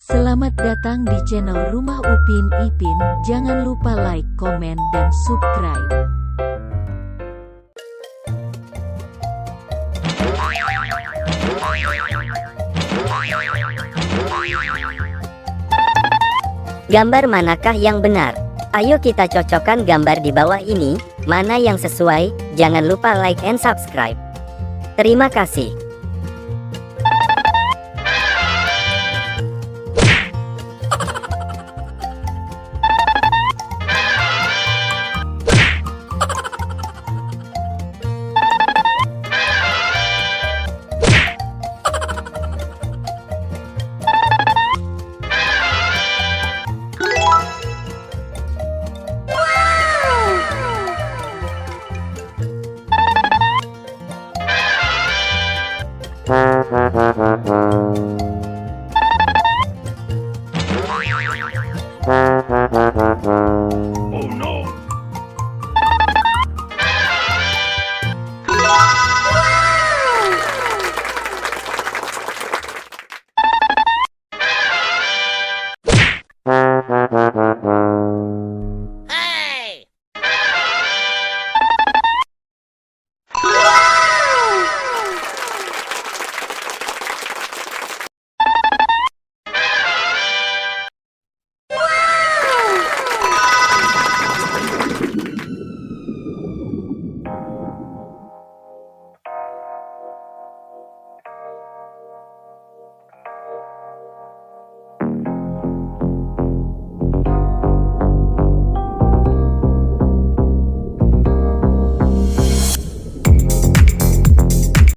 Selamat datang di channel Rumah Upin Ipin. Jangan lupa like, komen, dan subscribe. Gambar manakah yang benar? Ayo kita cocokkan gambar di bawah ini, mana yang sesuai. Jangan lupa like and subscribe. Terima kasih.